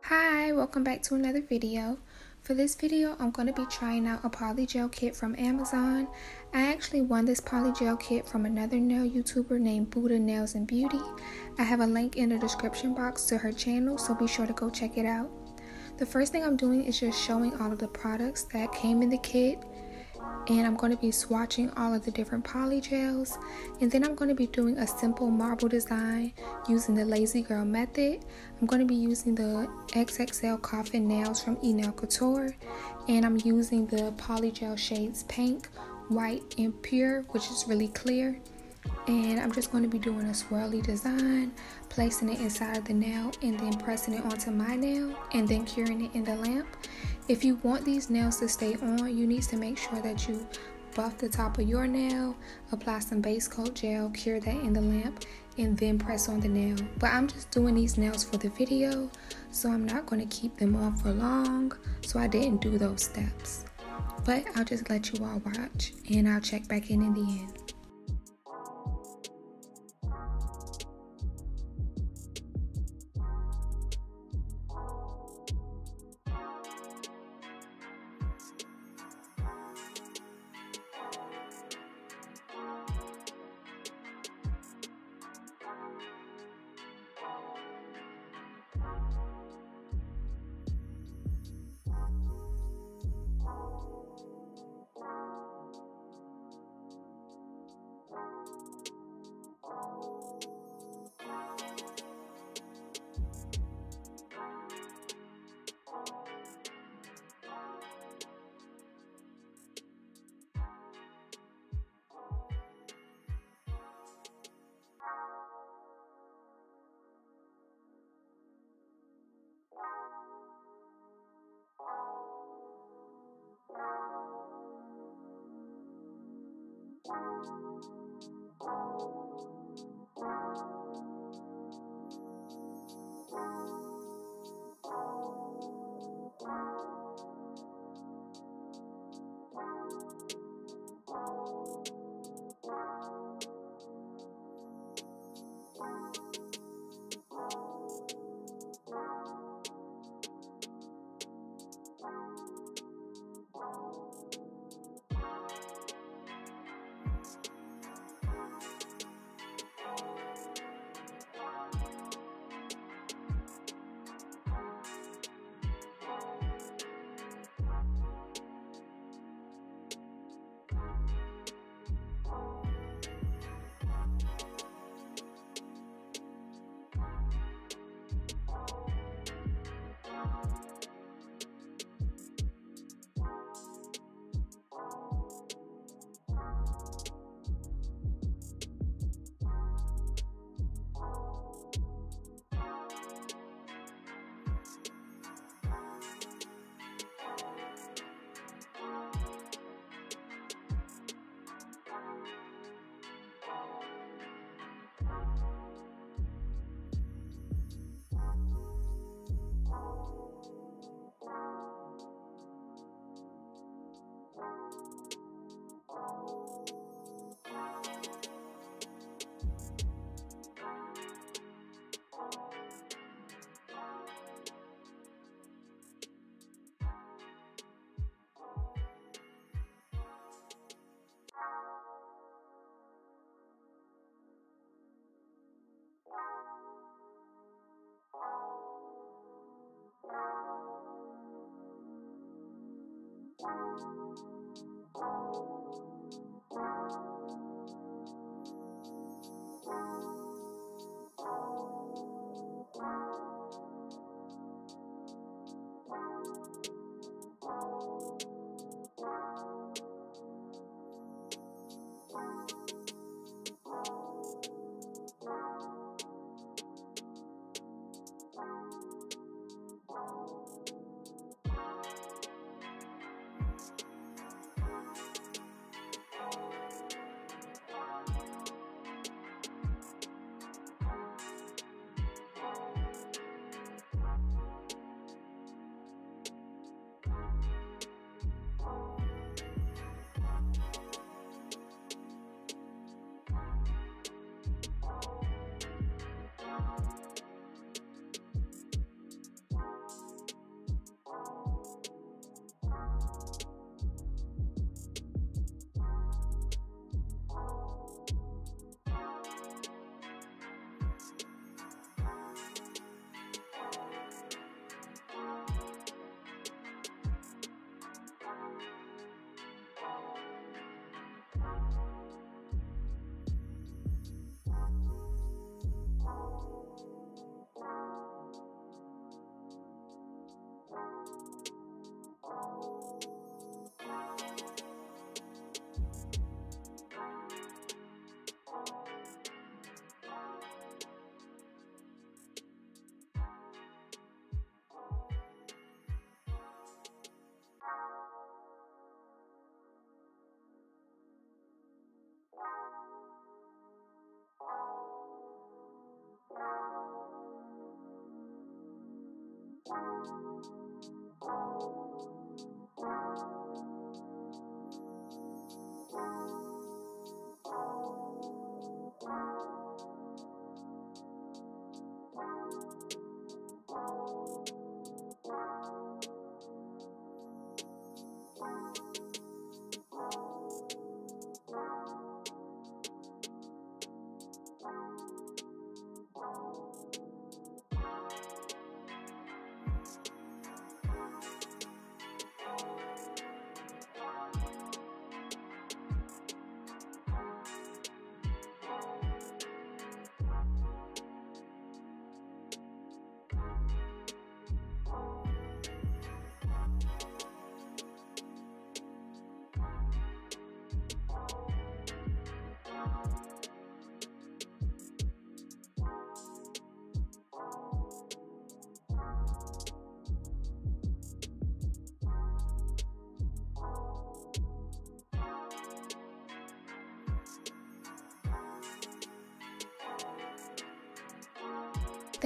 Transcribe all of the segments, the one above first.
Hi, welcome back to another video. For this video, I'm going to be trying out a polygel kit from Amazon. I actually won this polygel kit from another nail YouTuber named Buddha Nails and Beauty. I have a link in the description box to her channel, so be sure to go check it out. The first thing I'm doing is just showing all of the products that came in the kit. And I'm going to be swatching all of the different polygels, and then I'm going to be doing a simple marble design using the Lazy Girl method. I'm going to be using the XXL Coffin Nails from Nail Couture, and I'm using the polygel shades Pink, White, and Pure, which is really clear. And I'm just going to be doing a swirly design, placing it inside of the nail and then pressing it onto my nail and then curing it in the lamp. If you want these nails to stay on, you need to make sure that you buff the top of your nail, apply some base coat gel, cure that in the lamp, and then press on the nail. But I'm just doing these nails for the video, so I'm not going to keep them on for long, so I didn't do those steps. But I'll just let you all watch, and I'll check back in the end.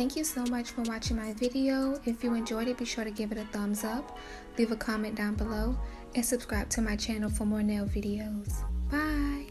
Thank you so much for watching my video. If you enjoyed it, be sure to give it a thumbs up, leave a comment down below, and subscribe to my channel for more nail videos. Bye!